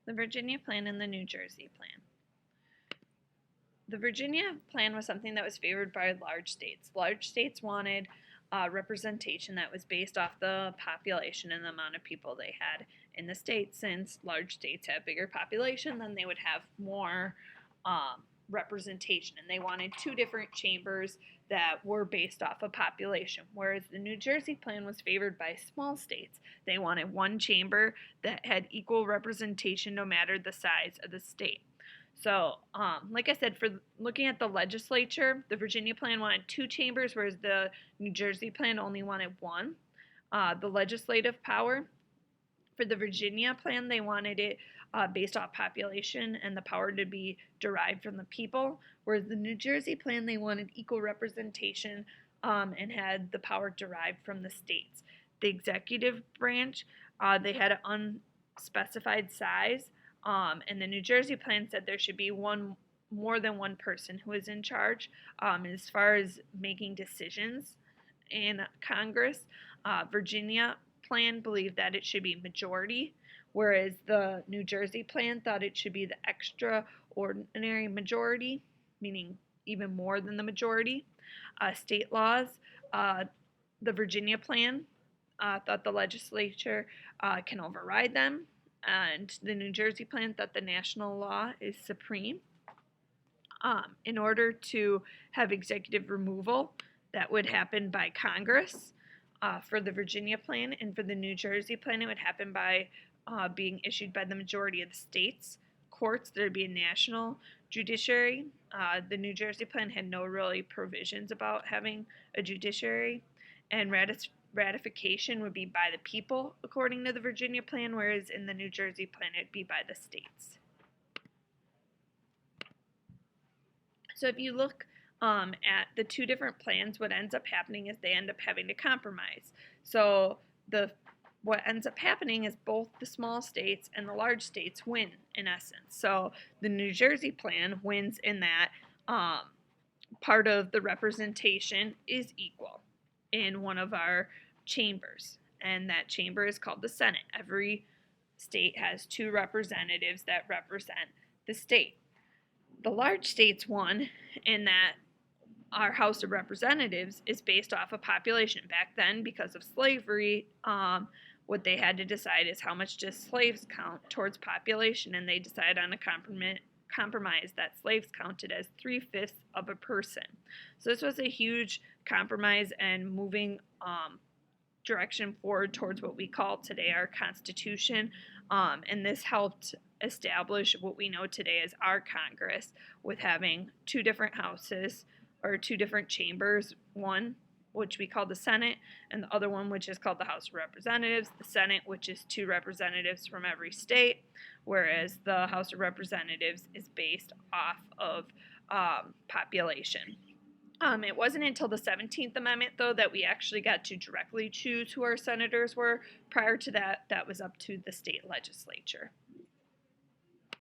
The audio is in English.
The Virginia Plan and the New Jersey Plan. The Virginia Plan was something that was favored by large states. Large states wanted representation that was based off the population and the amount of people they had in the state. Since large states have bigger population, then they would have more representation, and they wanted two different chambers that were based off of population, whereas the New Jersey Plan was favored by small states. They wanted one chamber that had equal representation no matter the size of the state. So, like I said, for looking at the legislature, the Virginia Plan wanted two chambers, whereas the New Jersey Plan only wanted one. The legislative power, for the Virginia Plan, they wanted it based off population and the power to be derived from the people, whereas the New Jersey Plan, they wanted equal representation and had the power derived from the states. The executive branch, they had an unspecified size, and the New Jersey Plan said there should be more than one person who is in charge as far as making decisions in Congress. Virginia Plan believed that it should be majority, whereas the New Jersey Plan thought it should be the extraordinary majority, meaning even more than the majority. State laws, the Virginia Plan thought the legislature can override them, and the New Jersey Plan thought the national law is supreme. In order to have executive removal, that would happen by Congress for the Virginia Plan, and for the New Jersey Plan, it would happen by being issued by the majority of the states. Courts, there would be a national judiciary. The New Jersey Plan had no really provisions about having a judiciary, and ratification would be by the people, according to the Virginia Plan, whereas in the New Jersey Plan, it'd be by the states. So if you look at the two different plans, what ends up happening is they end up having to compromise. So what ends up happening is both the small states and the large states win, in essence. So the New Jersey Plan wins in that part of the representation is equal in one of our chambers, and that chamber is called the Senate. Every state has two representatives that represent the state. The large states won in that our House of Representatives is based off of population. Back then, because of slavery, what they had to decide is how much does slaves count towards population, and they decided on a compromise that slaves counted as 3/5 of a person. So this was a huge compromise and moving direction forward towards what we call today our Constitution, and this helped establish what we know today as our Congress, with having two different houses or two different chambers, one which we call the Senate, and the other one which is called the House of Representatives. The Senate, which is two representatives from every state, whereas the House of Representatives is based off of population. It wasn't until the 17th Amendment, though, that we actually got to directly choose who our senators were. Prior to that, that was up to the state legislature.